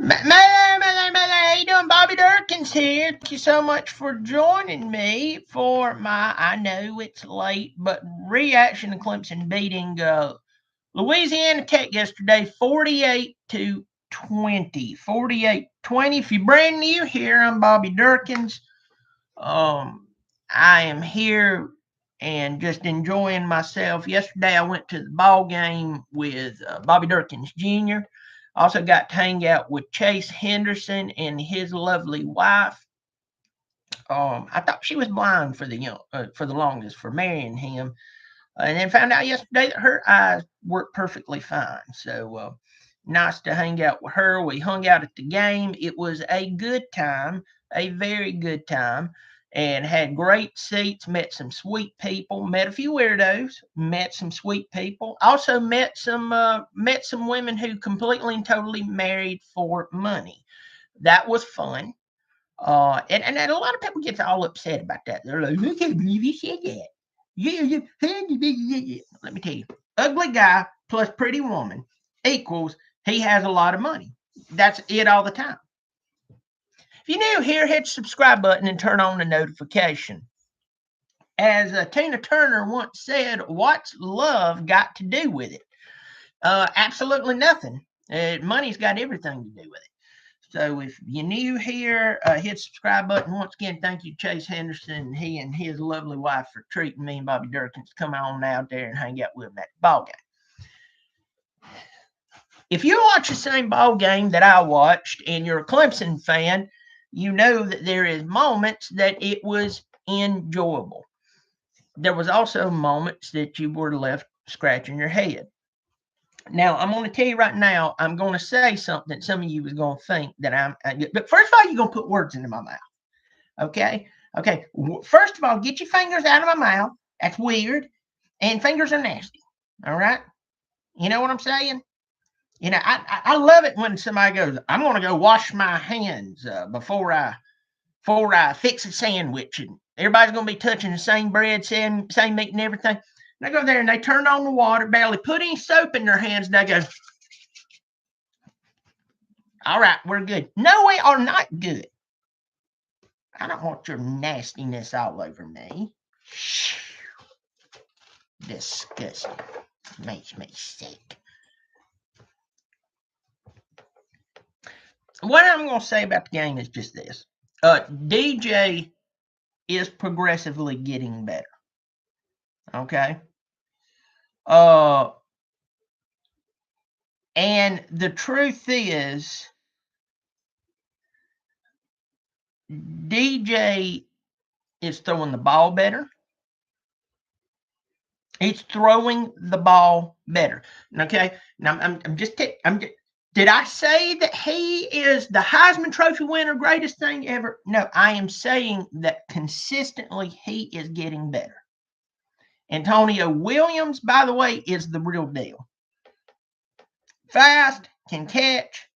How you doing? Bobby Dirkens here. Thank you so much for joining me for my, I know it's late, but reaction to Clemson beating Louisiana Tech yesterday 48-20. 48-20. If you're brand new here, I'm Bobby Dirkens. I am here and just enjoying myself. Yesterday I went to the ball game with Bobby Dirkens Jr. Also got to hang out with Chase Henderson and his lovely wife. I thought she was blind for the longest for marrying him, and then found out yesterday that her eyes work perfectly fine. So nice to hang out with her. We hung out at the game. It was a good time, a very good time, and had great seats. Met some sweet people. Met a few weirdos. Met some sweet people. Also met some women who completely and totally married for money. That was fun. And a lot of people get all upset about that. They're like, I can't believe you said that. Yeah. Let me tell you, ugly guy plus pretty woman equals he has a lot of money. That's it all the time. If you're new here, hit the subscribe button and turn on the notification. As Tina Turner once said, what's love got to do with it? Absolutely nothing. Money's got everything to do with it. So if you're new here, hit the subscribe button. Once again, thank you, Chase Henderson, he and his lovely wife for treating me and Bobby Dirkens to come on out there and hang out with them at the ball game. If you watch the same ball game that I watched and you're a Clemson fan, you know that there is moments that it was enjoyable. There was also moments that you were left scratching your head. Now, I'm going to tell you right now, I'm going to say something some of you is going to think that but first of all, you're going to put words into my mouth. Okay? Okay. First of all, get your fingers out of my mouth. That's weird. And fingers are nasty. All right? You know what I'm saying? You know, I love it when somebody goes, I'm going to go wash my hands before I fix a sandwich. And everybody's going to be touching the same bread, same meat and everything. They go there and they turn on the water, barely put any soap in their hands, and they go, all right, we're good. No, we are not good. I don't want your nastiness all over me. Disgusting. Makes me sick. What I'm going to say about the game is just this. DJ is progressively getting better. Okay? And the truth is, DJ is throwing the ball better. He's throwing the ball better. Okay. Now did I say that he is the Heisman Trophy winner, greatest thing ever? No, I am saying that consistently he is getting better. Antonio Williams, by the way, is the real deal. Fast, can catch,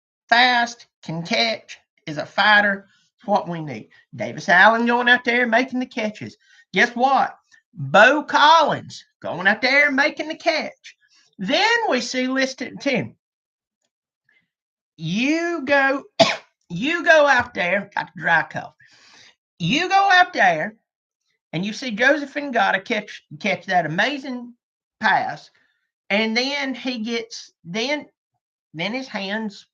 is a fighter. It's what we need. Davis Allen going out there making the catches. Guess what? Bo Collins going out there making the catch. Then we see listed at 10. You go out there, got the dry cough. You go out there and you see Joseph Ngata catch that amazing pass, and then he gets then his hands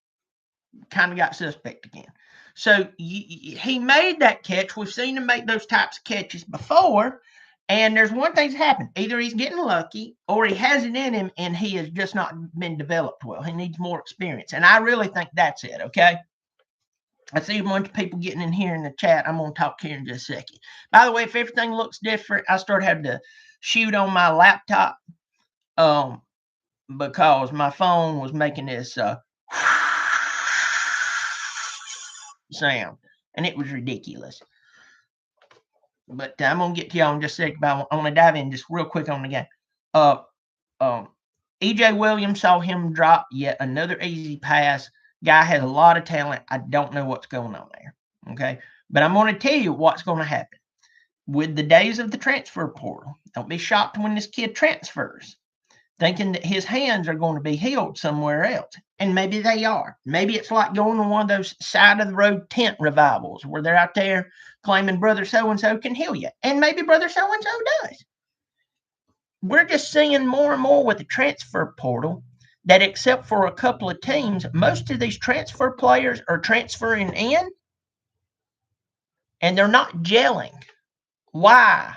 kind of got suspect again. So he made that catch. We've seen him make those types of catches before. And there's one thing's happened. Either he's getting lucky or he has it in him and he has just not been developed well. He needs more experience. And I really think that's it, okay? I see a bunch of people getting in here in the chat. I'm going to talk here in just a second. By the way, if everything looks different, I started having to shoot on my laptop because my phone was making this sound. And it was ridiculous. But I'm going to get to y'all in just a second. But I want to dive in just real quick on the game. E.J. Williams saw him drop yet another easy pass. Guy has a lot of talent. I don't know what's going on there. Okay. But I'm going to tell you what's going to happen. With the days of the transfer portal, don't be shocked when this kid transfers. thinking that his hands are going to be healed somewhere else. And maybe they are. Maybe it's like going to one of those side of the road tent revivals where they're out there claiming brother so-and-so can heal you. And maybe brother so-and-so does. We're just seeing more and more with the transfer portal that except for a couple of teams, most of these transfer players are transferring in and they're not gelling. Why?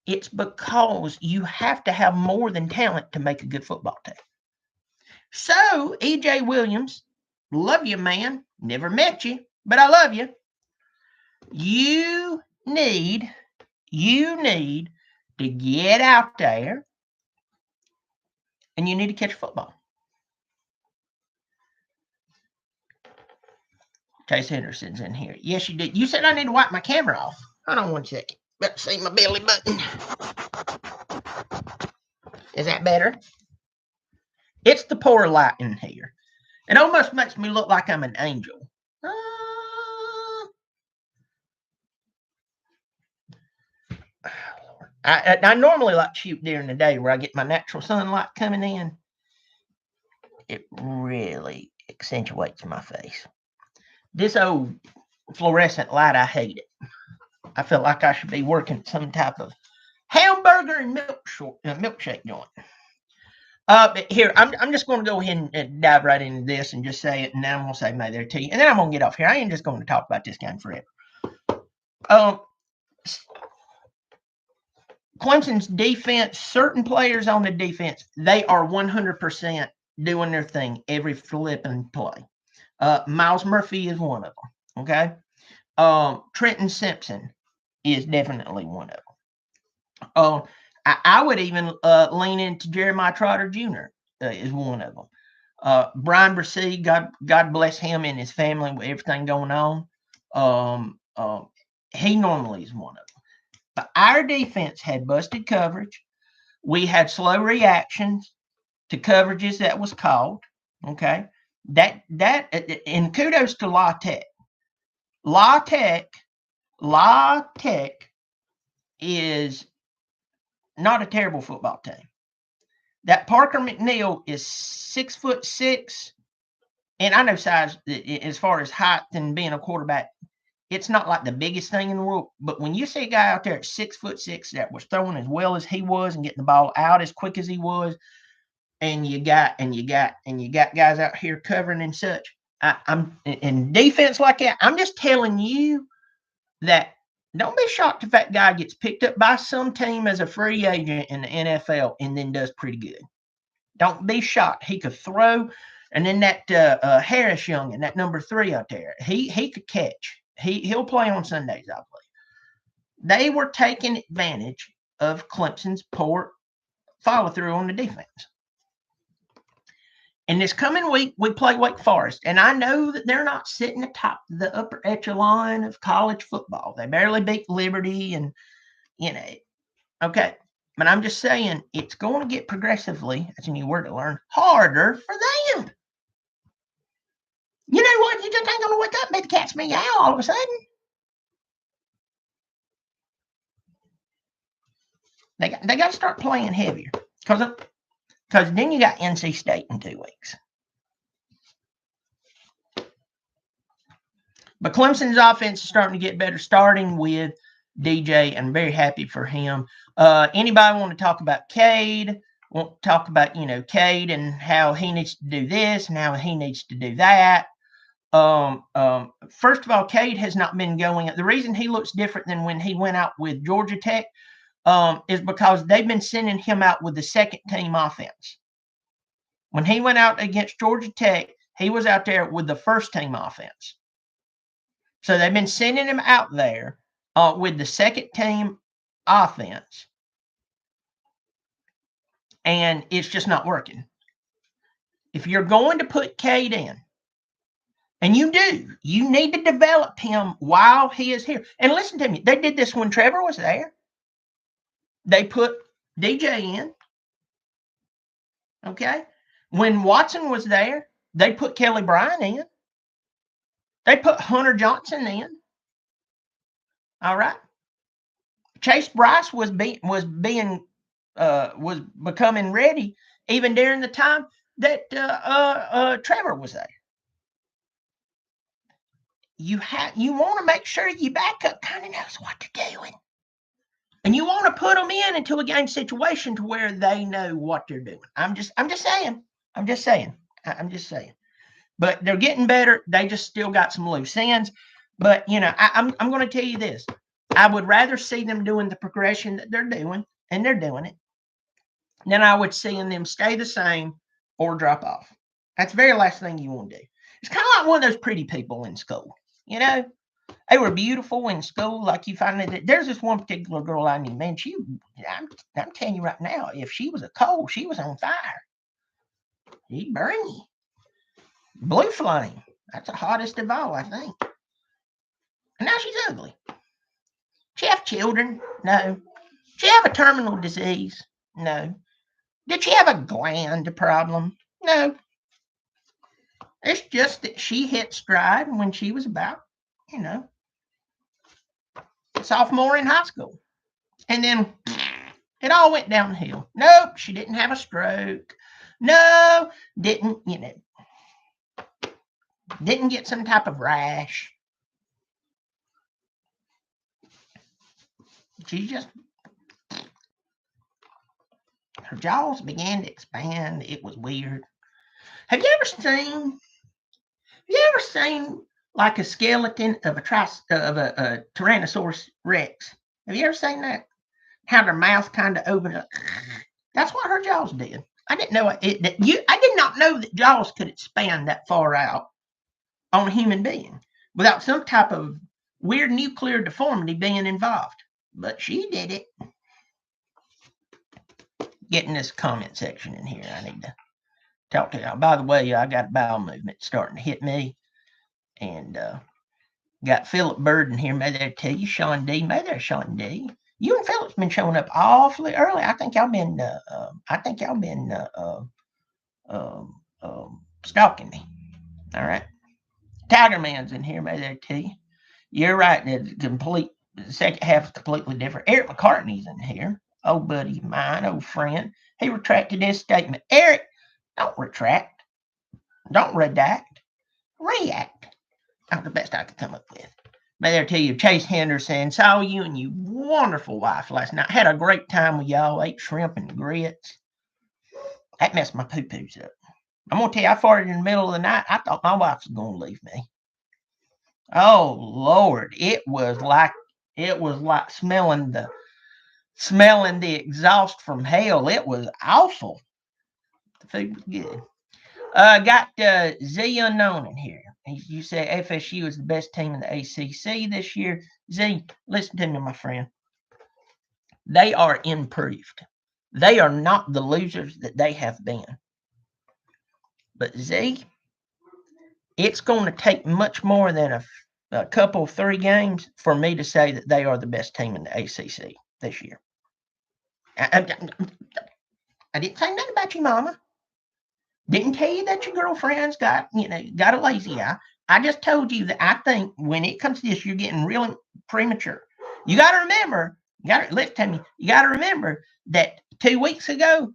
It's because you have to have more than talent to make a good football team. So, E.J. Williams, love you, man. Never met you, but I love you. You need to get out there and you need to catch football. Chase Henderson's in here. Yes, you did. You said I need to wipe my camera off. Hold on one second. Let's see my belly button. Is that better? It's the poor light in here. It almost makes me look like I'm an angel. I normally like to shoot during the day where I get my natural sunlight coming in. It really accentuates my face. This old fluorescent light, I hate it. I feel like I should be working some type of hamburger and milkshake joint. Here, I'm just going to go ahead and dive right into this and just say it, and then I'm going to say my there to you, and then I'm going to get off here. I ain't just going to talk about this game forever. Clemson's defense, certain players on the defense, they are 100% doing their thing every flipping play. Miles Murphy is one of them, okay? Trenton Simpson is definitely one of them. I would even lean into Jeremiah Trotter Jr. Is one of them. Brian Brissy, God bless him and his family with everything going on. He normally is one of them. But our defense had busted coverage. We had slow reactions to coverages that was called. Okay, that and kudos to La Tech. La Tech is not a terrible football team. That Parker McNeil is 6'6", and I know size as far as height and being a quarterback. It's not like the biggest thing in the world, but when you see a guy out there at 6'6" that was throwing as well as he was and getting the ball out as quick as he was, and you got guys out here covering and such, I'm in defense like that. I'm just telling you that don't be shocked if that guy gets picked up by some team as a free agent in the NFL and then does pretty good. Don't be shocked. He could throw, and then that Harris Young and that number 3 out there, he could catch. He'll play on Sundays, I believe. They were taking advantage of Clemson's poor follow-through on the defense. And this coming week, we play Wake Forest. And I know that they're not sitting atop the upper echelon of college football. They barely beat Liberty and, okay. But I'm just saying it's going to get progressively, that's a new word to learn, harder for them. You know what? You just ain't going to wake up and be the cat's meow all of a sudden. They got to start playing heavier. Because then you got NC State in 2 weeks. But Clemson's offense is starting to get better, starting with DJ, and I'm very happy for him. Anybody want to talk about Cade? Want to talk about, Cade and how he needs to do this and how he needs to do that? First of all, Cade has not been going. The reason he looks different than when he went out with Georgia Tech is because they've been sending him out with the second team offense. When he went out against Georgia Tech, he was out there with the first team offense. So they've been sending him out there with the second team offense. And it's just not working. If you're going to put Cade in, and you need to develop him while he is here. And listen to me, they did this when Trevor was there. They put DJ in. Okay? When Watson was there, they put Kelly Bryant in. They put Hunter Johnson in. All right? Chase Bryce was being was becoming ready, even during the time that Trevor was there. You want to make sure your backup kind of knows what they're doing, and you want to put them into a game situation to where they know what they're doing. I'm just saying. But they're getting better. They just still got some loose ends. But I'm going to tell you this: I would rather see them doing the progression that they're doing, and they're doing it, than I would see them stay the same or drop off. That's the very last thing you want to do. It's kind of like one of those pretty people in school. They were beautiful in school. Like you find that there's this one particular girl I knew. Man, I'm telling you right now, if she was a coal, she was on fire. She'd burn you. Blue flame. That's the hottest of all, I think. And now she's ugly. She have children? No. She have a terminal disease? No. Did she have a gland problem? No. It's just that she hit stride when she was about, sophomore in high school. And then it all went downhill. Nope, she didn't have a stroke. No, didn't get some type of rash. She just, her jaws began to expand. It was weird. Have you ever seen like a skeleton of a Tyrannosaurus Rex? Have you ever seen that? How their mouth kind of opened up. That's what her jaws did. I didn't know I did not know that jaws could expand that far out on a human being without some type of weird nuclear deformity being involved. But she did it. Get in this comment section in here. I need to talk to y'all. By the way, I got a bowel movement starting to hit me. And got Philip Bird in here. May there tell you, Sean D. May there, Sean D. You and Philip's been showing up awfully early. I think y'all been stalking me. All right. Tiger Man's in here. May there tell you. You're right. The second half is completely different. Eric McCartney's in here. Old buddy of mine, old friend. He retracted his statement. Eric, don't retract. Don't redact. React. That's the best I could come up with. May there tell you, Chase Henderson, saw you and your wonderful wife last night. Had a great time with y'all. Ate shrimp and grits. That messed my poo-poos up. I'm going to tell you, I farted in the middle of the night. I thought my wife was going to leave me. Oh, Lord. It was like smelling the exhaust from hell. It was awful. The food was good. Got Z Unknown in here. You say FSU is the best team in the ACC this year. Z, listen to me, my friend. They are improved. They are not the losers that they have been. But Z, it's going to take much more than a couple, 3 games for me to say that they are the best team in the ACC this year. I didn't say nothing about you, mama. Didn't tell you that your girlfriend's got a lazy eye. I just told you that I think when it comes to this, you're getting really premature. You got to remember, listen to me, you got to remember that 2 weeks ago,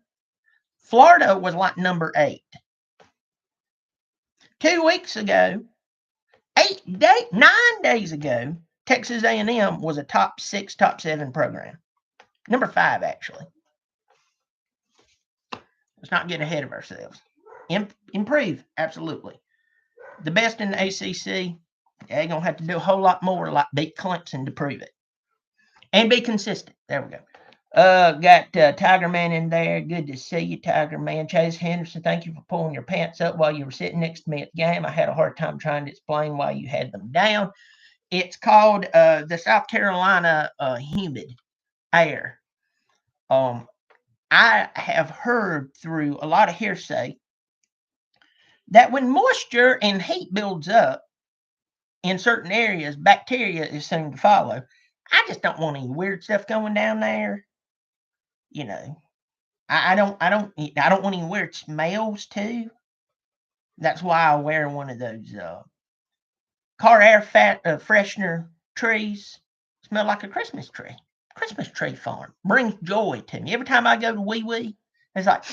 Florida was like number 8. 2 weeks ago, 9 days ago, Texas A&M was a top 6, top 7 program. Number 5, actually. Let's not get ahead of ourselves. Improve, absolutely. The best in the ACC, they're going to have to do a whole lot more like beat Clemson to prove it. And be consistent. There we go. Got Tiger Man in there. Good to see you, Tiger Man. Chase Henderson, thank you for pulling your pants up while you were sitting next to me at the game. I had a hard time trying to explain why you had them down. It's called the South Carolina humid air. I have heard through a lot of hearsay that when moisture and heat builds up in certain areas, bacteria is soon to follow. I just don't want any weird stuff going down there. I don't want any weird smells too. That's why I wear one of those car air freshener trees. Smell like a Christmas tree. Christmas tree farm brings joy to me. Every time I go to Wee Wee, it's like,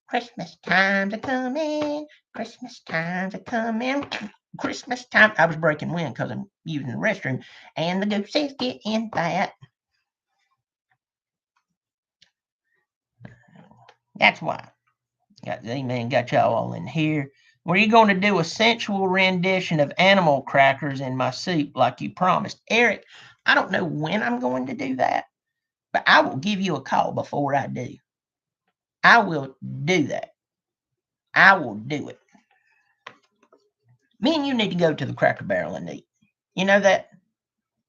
Christmas times are coming. Christmas times are coming. Christmas time. I was breaking wind because I'm using the restroom. And the gooses get in that. That's why. Got y'all all in here. Were you going to do a sensual rendition of animal crackers in my soup like you promised? Eric, I don't know when I'm going to do that, but I will give you a call before I do. I will do that. I will do it. Me and you need to go to the Cracker Barrel and eat. You know that?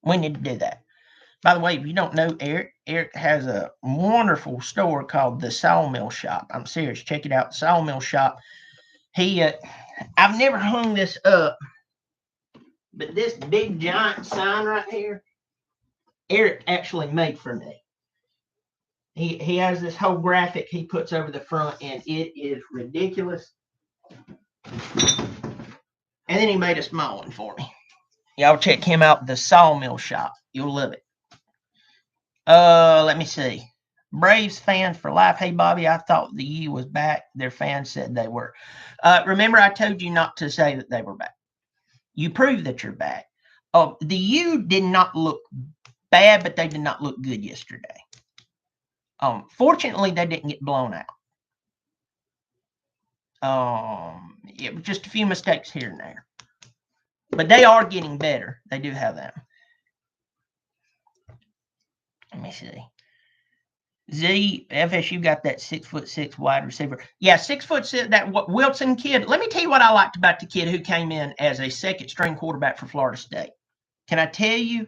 We need to do that. By the way, if you don't know Eric has a wonderful store called the Sawmill Shop. I'm serious. Check it out. The Sawmill Shop. I've never hung this up, but this big giant sign right here, Eric actually made for me. He has this whole graphic he puts over the front, and it is ridiculous. And then he made a small one for me. Y'all check him out, the Sawmill Shop. You'll love it. Let me see. Braves fans for life. Hey, Bobby, I thought the U was back. Their fans said they were. Remember, I told you not to say that they were back. You proved that you're back. The U did not look bad, but they did not look good yesterday. Fortunately, they didn't get blown out. It was just a few mistakes here and there. But they are getting better. They do have that. Let me see. Z, FSU got that 6'6" wide receiver. Yeah, 6'6", that Wilson kid. Let me tell you what I liked about the kid who came in as a second-string quarterback for Florida State. Can I tell you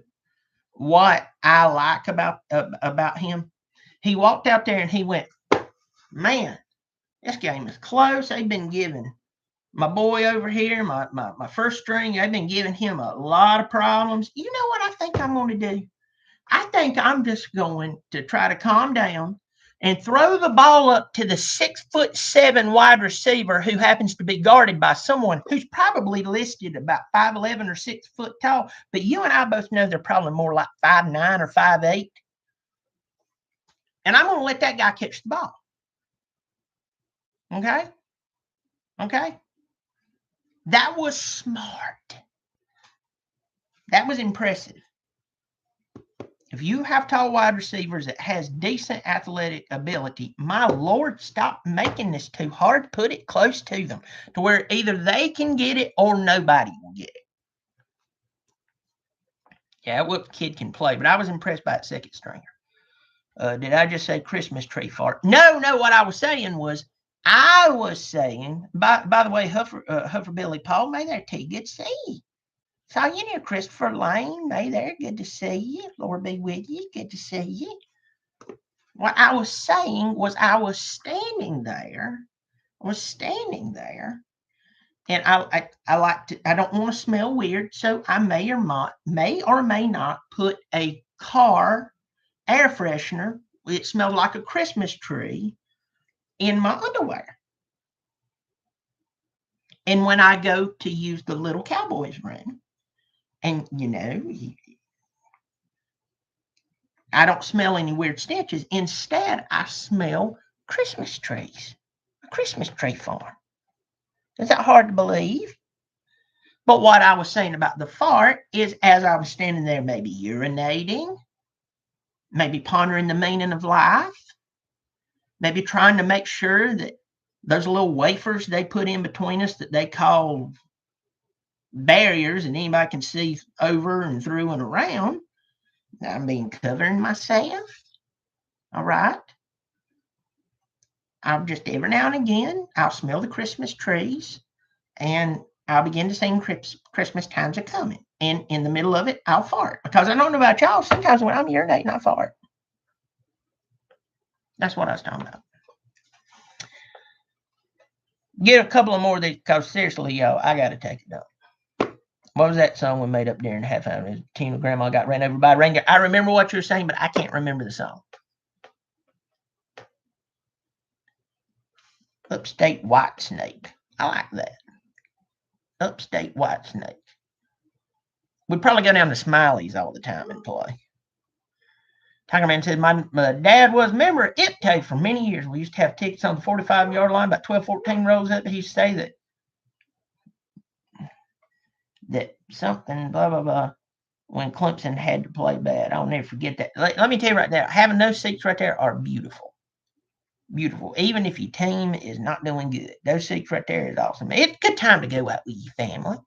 what I like about him? He walked out there and he went, man, this game is close. They've been giving my boy over here, my first string, they've been giving him a lot of problems. You know what I think I'm going to do? I think I'm just going to try to calm down and throw the ball up to the 6'7" wide receiver who happens to be guarded by someone who's probably listed about 5'11" or 6 foot tall. But you and I both know they're probably more like 5'9" or 5'8". And I'm going to let that guy catch the ball. Okay? Okay? That was smart. That was impressive. If you have tall wide receivers that has decent athletic ability, my Lord, stop making this too hard. Put it close to them to where either they can get it or nobody will get it. Yeah, what kid can play, but I was impressed by that second stringer. Did I just say Christmas tree fart? No, what I was saying was, by the way, Huffer Billy Paul, may there to you. Good to see you. Saw you near Christopher Lane. Hey there, good to see you. Lord be with you. Good to see you. What I was saying was I was standing there. And I don't want to smell weird, so I may or may not put a car air freshener. It smelled like a Christmas tree in my underwear. And when I go to use the little Cowboys room, and I don't smell any weird stenches. Instead, I smell Christmas trees, a Christmas tree farm. Is that hard to believe? But what I was saying about the fart is as I was standing there, maybe urinating, maybe pondering the meaning of life, maybe trying to make sure that those little wafers they put in between us that they call barriers and anybody can see over and through and around. I'm being covering myself. All right. I'll just every now and again, I'll smell the Christmas trees and I'll begin to sing Christmas times are coming. And in the middle of it, I'll fart. Because I don't know about y'all, sometimes when I'm urinating, I fart. That's what I was talking about. Get a couple of more of these, because seriously, y'all, I got to take it up. What was that song we made up during the half hour? Teen Grandma got ran over by a reindeer. I remember what you were saying, but I can't remember the song. Upstate White Snake. I like that. Upstate White Snake. We'd probably go down to Smiley's all the time and play. Tiger Man said, my dad was a member of Iptay for many years. We used to have tickets on the 45-yard line, about 12, 14 rows up. He used to say that something, blah, blah, blah, when Clemson had to play bad. I'll never forget that. Let me tell you right there, having those seats right there are beautiful. Beautiful. Even if your team is not doing good, those seats right there is awesome. It's a good time to go out with your family,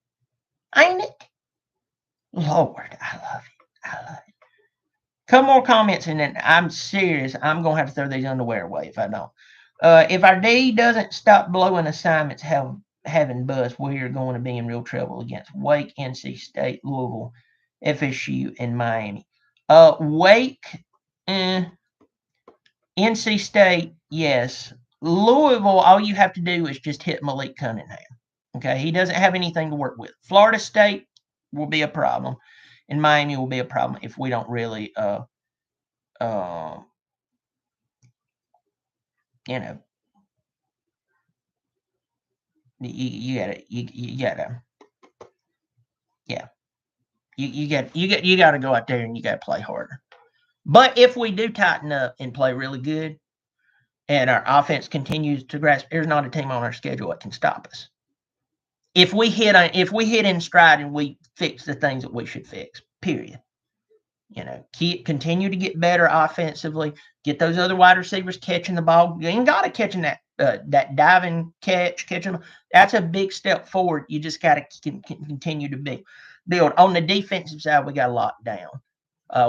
ain't it? Lord, I love it. I love it. Couple more comments, and then I'm serious. I'm going to have to throw these underwear away if I don't. If our D doesn't stop blowing assignments having bus, we are going to be in real trouble against Wake, NC State, Louisville, FSU, and Miami. Wake, NC State, yes. Louisville, all you have to do is just hit Malik Cunningham. Okay, he doesn't have anything to work with. Florida State will be a problem, and Miami will be a problem if we don't really, you know, you gotta, yeah, you gotta go out there and you gotta play harder. But if we do tighten up and play really good, and our offense continues to grasp, there's not a team on our schedule that can stop us. If we hit in stride and we fix the things that we should fix, period. You know, continue to get better offensively. Get those other wide receivers catching the ball. You ain't got to catching that diving catching. That's a big step forward. You just got to continue to build. On the defensive side, we got a lot down.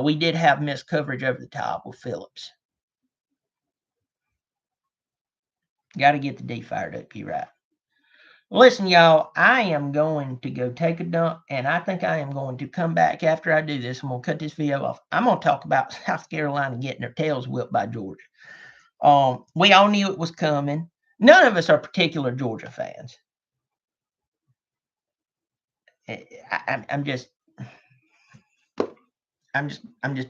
We did have missed coverage over the top with Phillips. Got to get the D fired up. You're right. Listen, y'all, I am going to go take a dump, and I think I am going to come back after I do this. I'm going to cut this video off. I'm going to talk about South Carolina getting their tails whipped by Georgia. We all knew it was coming. None of us are particular Georgia fans. I'm just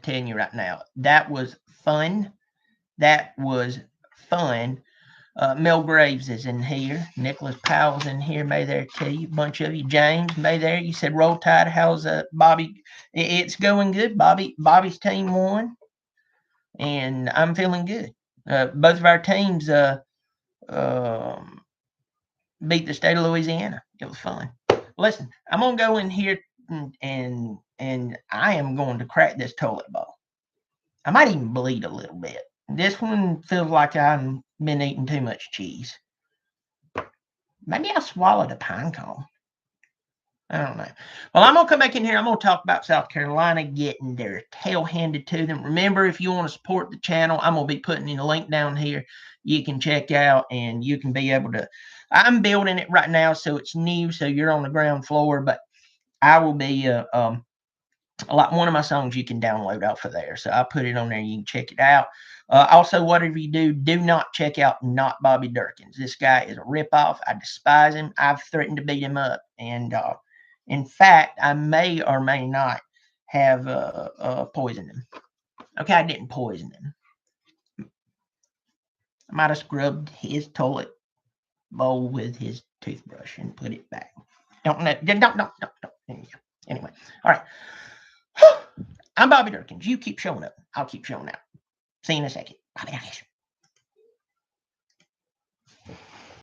telling you right now. That was fun. That was fun. Mel Graves is in here. Nicholas Powell's in here. May there to you. A bunch of you. James, may there. You said roll tide. How's Bobby? It's going good. Bobby's team won, and I'm feeling good. Both of our teams beat the state of Louisiana. It was fun. Listen, I'm gonna go in here and I am going to crack this toilet bowl. I might even bleed a little bit. This one feels like I've been eating too much cheese. Maybe I swallowed a pine cone. I don't know. Well, I'm going to come back in here. I'm going to talk about South Carolina getting their tail handed to them. Remember, if you want to support the channel, I'm going to be putting in a link down here you can check out, and you can be able to. I'm building it right now, so it's new, so you're on the ground floor, but I will be one of my songs you can download off of there. So I put it on there. You can check it out. Also, whatever you do not check out Not Bobby Dirkens. This guy is a ripoff. I despise him. I've threatened to beat him up. And in fact, I may or may not have poisoned him. Okay, I didn't poison him. I might have scrubbed his toilet bowl with his toothbrush and put it back. Don't. Anyway, all right. I'm Bobby Dirkens. You keep showing up. I'll keep showing out. See you in a second. Bye, guys.